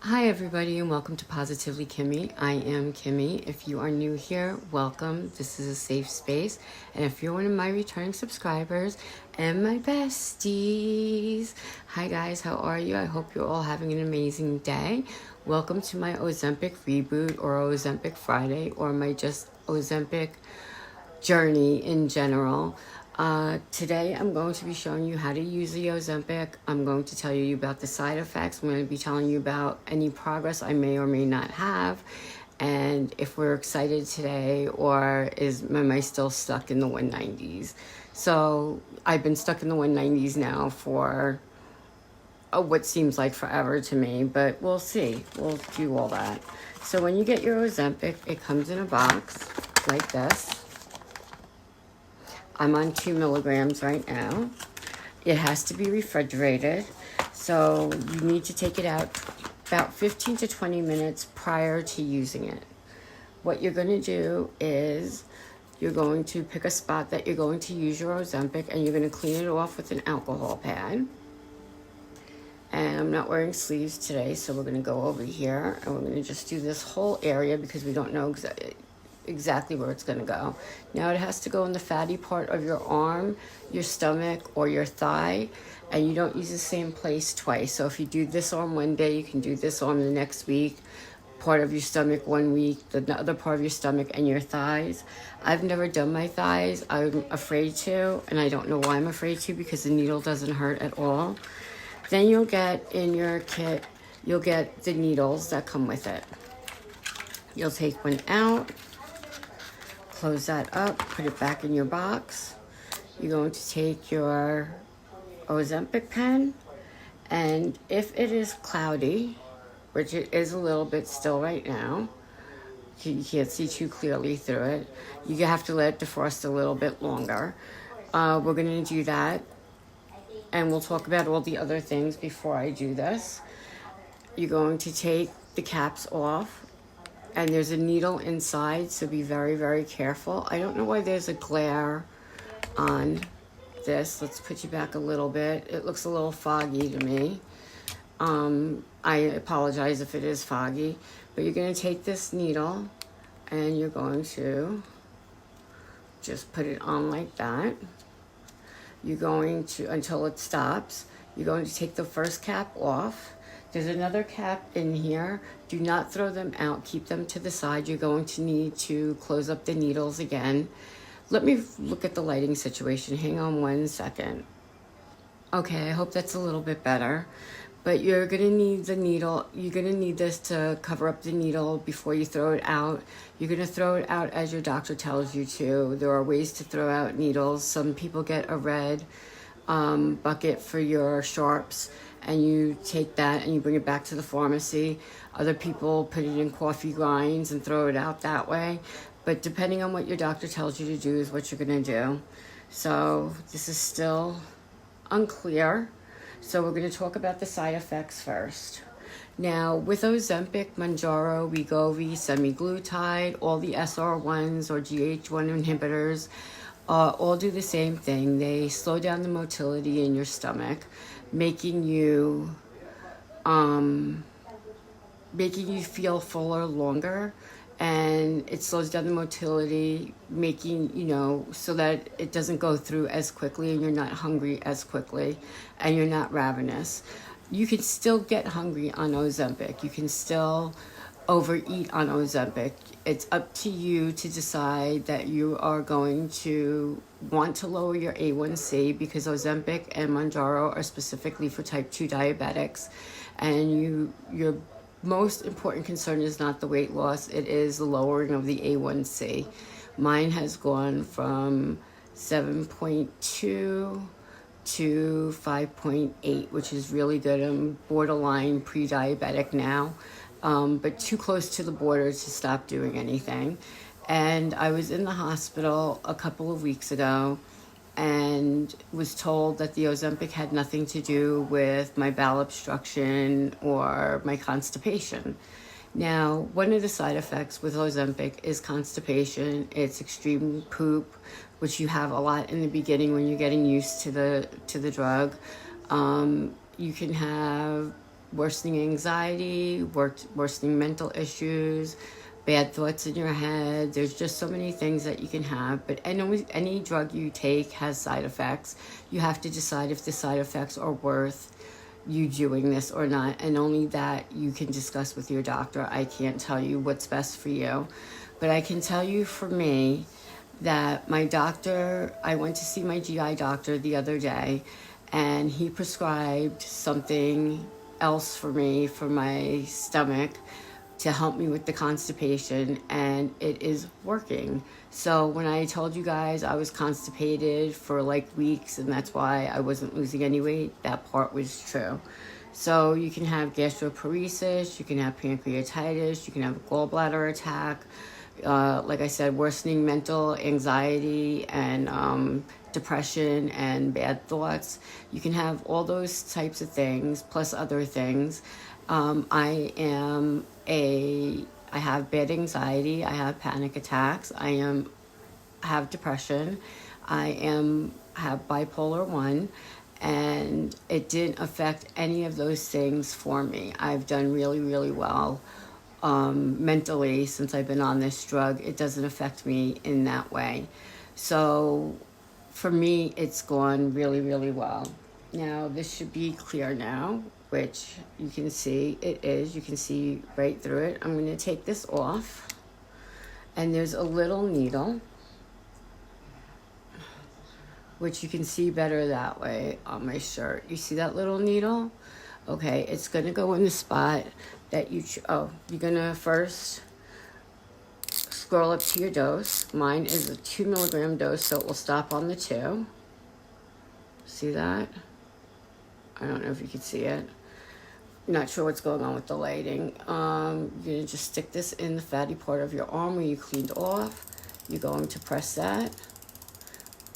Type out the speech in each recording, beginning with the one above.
Hi everybody and welcome to Positively Kimmie. I am Kimmie. If you are new here, welcome. This is a safe space. And if you're one of my returning subscribers and my besties, hi guys, how are you? I hope you're all having an amazing day. Welcome to my Ozempic Reboot or Ozempic Friday or my just Ozempic journey in general. Today I'm going to be showing you how to use the Ozempic. I'm going to tell you about the side effects. I'm going to be telling you about any progress I may or may not have, and if we're excited today or am I still stuck in the 190s. So I've been stuck in the 190s now for what seems like forever to me, but we'll see. We'll do all that. So when you get your Ozempic, it comes in a box like this. I'm on 2 milligrams right now. It has to be refrigerated, so you need to take it out about 15 to 20 minutes prior to using it. What you're going to do is you're going to pick a spot that you're going to use your Ozempic, and you're going to clean it off with an alcohol pad. And I'm not wearing sleeves today, so we're going to go over here, and we're going to just do this whole area because we don't know exactly where it's going to go. Now it has to go in the fatty part of your arm, your stomach, or your thigh, and you don't use the same place twice. So if you do this arm one day, you can do this arm the next week, part of your stomach one week, the other part of your stomach, and your thighs. I've never done my thighs. I'm afraid to, and I don't know why I'm afraid to, because the needle doesn't hurt at all. Then you'll get in your kit, you'll get the needles that come with it. You'll take one out, close that up, put it back in your box. You're going to take your Ozempic pen, and if it is cloudy, which it is a little bit still right now, you can't see too clearly through it, you have to let it defrost a little bit longer. We're going to do that, and we'll talk about all the other things before I do this. You're going to take the caps off, and there's a needle inside, so be very, very careful. I don't know why there's a glare on this. Let's put you back a little bit. It looks a little foggy to me. I apologize if it is foggy, but you're going to take this needle and you're going to just put it on like that. You're going to, until it stops, you're going to take the first cap off. There's another cap in here. Do not throw them out. Keep them to the side. You're going to need to close up the needles again. Let me look at the lighting situation. Hang on 1 second. Okay, I hope that's a little bit better. But you're going to need the needle. You're going to need this to cover up the needle before you throw it out. You're going to throw it out as your doctor tells you to. There are ways to throw out needles. Some people get a red bucket for your sharps, and you take that and you bring it back to the pharmacy. Other people put it in coffee grinds and throw it out that way. But depending on what your doctor tells you to do is what you're going to do. So this is still unclear. So we're going to talk about the side effects first. Now, with Ozempic, monjaro, wegovy, semiglutide, all the SR1s or GH1 inhibitors all do the same thing. They slow down the motility in your stomach, making you feel fuller longer, and it slows down the motility, making, so that it doesn't go through as quickly and you're not hungry as quickly and you're not ravenous. You can still get hungry on Ozempic. You can still overeat on Ozempic. It's up to you to decide that you are going to want to lower your A1C, because Ozempic and monjaro are specifically for type 2 diabetics, and your most important concern is not the weight loss, it is the lowering of the A1C. Mine has gone from 7.2 to 5.8, which is really good. I'm borderline pre-diabetic now, but too close to the border to stop doing anything. And I was in the hospital a couple of weeks ago and was told that the Ozempic had nothing to do with my bowel obstruction or my constipation. Now, one of the side effects with Ozempic is constipation. It's extreme poop, which you have a lot in the beginning when you're getting used to the drug. You can have worsening anxiety, worsening mental issues, bad thoughts in your head. There's just so many things that you can have. But any drug you take has side effects. You have to decide if the side effects are worth you doing this or not, and only that you can discuss with your doctor. I can't tell you what's best for you, but I can tell you for me that my doctor, I went to see my GI doctor the other day, and he prescribed something else for me for my stomach to help me with the constipation, and it is working. So when I told you guys I was constipated for like weeks and that's why I wasn't losing any weight, that part was true. So you can have gastroparesis, you can have pancreatitis, you can have a gallbladder attack, like I said, worsening mental anxiety and depression and bad thoughts. You can have all those types of things plus other things. I have bad anxiety, I have panic attacks, I have depression, have bipolar 1, and it didn't affect any of those things for me. I've done really, really well mentally since I've been on this drug. It doesn't affect me in that way. So for me, it's gone really, really well. Now, this should be clear now, which you can see it is. You can see right through it. I'm going to take this off. And there's a little needle, which you can see better that way on my shirt. You see that little needle? Okay, it's going to go in the spot that you're going to first scroll up to your dose. Mine is a 2 milligram dose, so it will stop on the 2. See that? I don't know if you can see it. Not sure what's going on with the lighting. You're going to just stick this in the fatty part of your arm where you cleaned off. You're going to press that.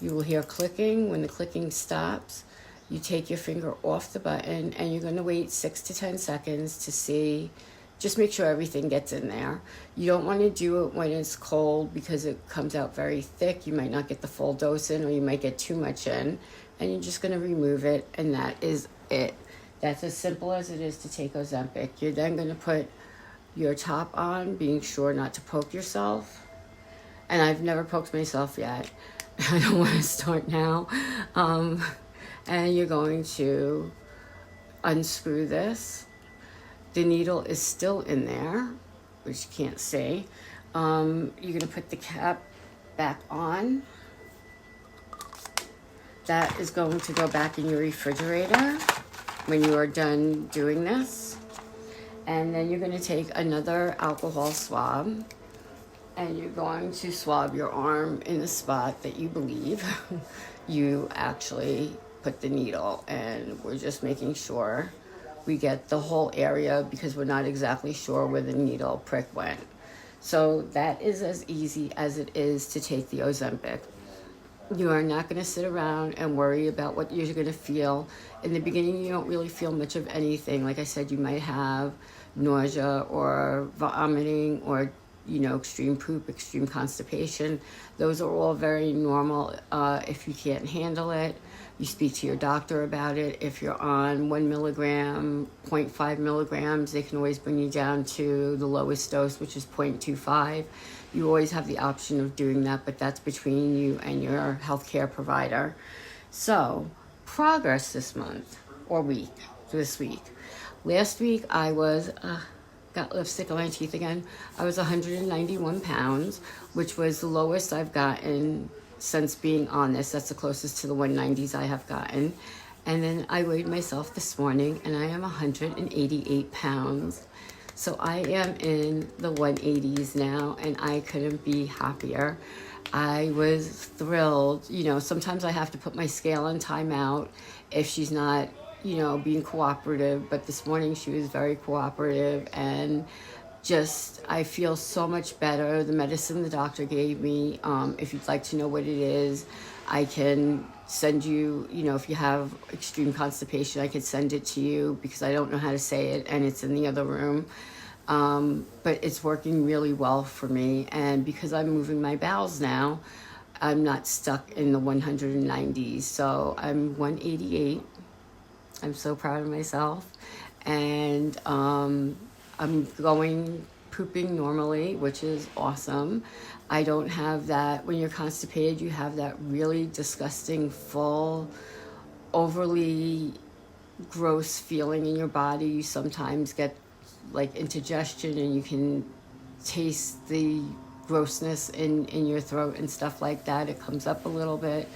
You will hear clicking. When the clicking stops, you take your finger off the button and you're going to wait 6 to 10 seconds to see. Just make sure everything gets in there. You don't want to do it when it's cold because it comes out very thick. You might not get the full dose in, or you might get too much in. And you're just going to remove it, and that is it. That's as simple as it is to take Ozempic. You're then going to put your top on, being sure not to poke yourself. And I've never poked myself yet. I don't want to start now. And you're going to unscrew this. The needle is still in there, which you can't see. You're going to put the cap back on. That is going to go back in your refrigerator when you are done doing this. And then you're going to take another alcohol swab, and you're going to swab your arm in the spot that you believe you actually put the needle. And we're just making sure we get the whole area because we're not exactly sure where the needle prick went. So that is as easy as it is to take the Ozempic. You are not going to sit around and worry about what you're going to feel. In the beginning, you don't really feel much of anything. Like I said, you might have nausea or vomiting or, extreme poop, extreme constipation. Those are all very normal. If you can't handle it, you speak to your doctor about it. If you're on 1 milligram, 0.5 milligrams, they can always bring you down to the lowest dose, which is 0.25. You always have the option of doing that, but that's between you and your healthcare provider. So, progress this month, or this week. Last week, I was, got lipstick on my teeth again. I was 191 pounds, which was the lowest I've gotten since being on this. That's the closest to the 190s I have gotten. And then I weighed myself this morning, and I am 188 pounds. So I am in the 180s now, and I couldn't be happier. I was thrilled. Sometimes I have to put my scale on timeout if she's not, being cooperative. But this morning she was very cooperative, and I feel so much better. The medicine the doctor gave me, if you'd like to know what it is, I can send you, if you have extreme constipation, I could send it to you because I don't know how to say it and it's in the other room. But it's working really well for me. And because I'm moving my bowels now, I'm not stuck in the 190s. So I'm 188. I'm so proud of myself. and I'm pooping normally, which is awesome. I don't have that, when you're constipated, you have that really disgusting, full, overly gross feeling in your body. You sometimes get like indigestion, and you can taste the grossness in your throat and stuff like that. It comes up a little bit.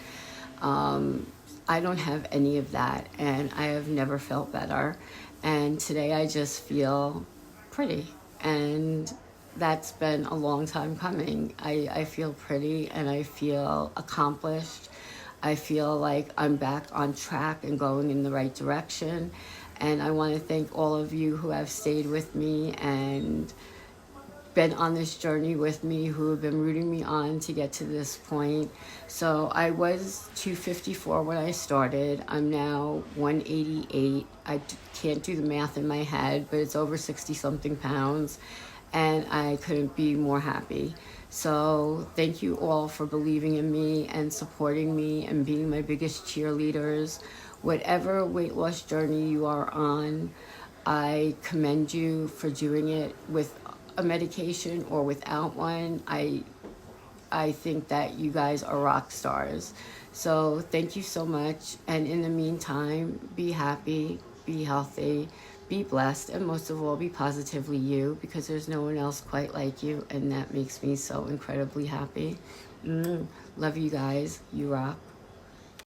I don't have any of that, and I have never felt better. And today I just feel pretty, and that's been a long time coming. I feel pretty, and I feel accomplished. I feel like I'm back on track and going in the right direction. And I want to thank all of you who have stayed with me and been on this journey with me, who have been rooting me on to get to this point. So I was 254 when I started. I'm now 188. I can't do the math in my head, but it's over 60 something pounds, and I couldn't be more happy. So thank you all for believing in me and supporting me and being my biggest cheerleaders. Whatever weight loss journey you are on, I commend you for doing it with a medication or without one. I think that you guys are rock stars. So thank you so much. And in the meantime, be happy, be healthy, be blessed, and most of all, be positively you, because there's no one else quite like you, and that makes me so incredibly happy. Love you guys. You rock.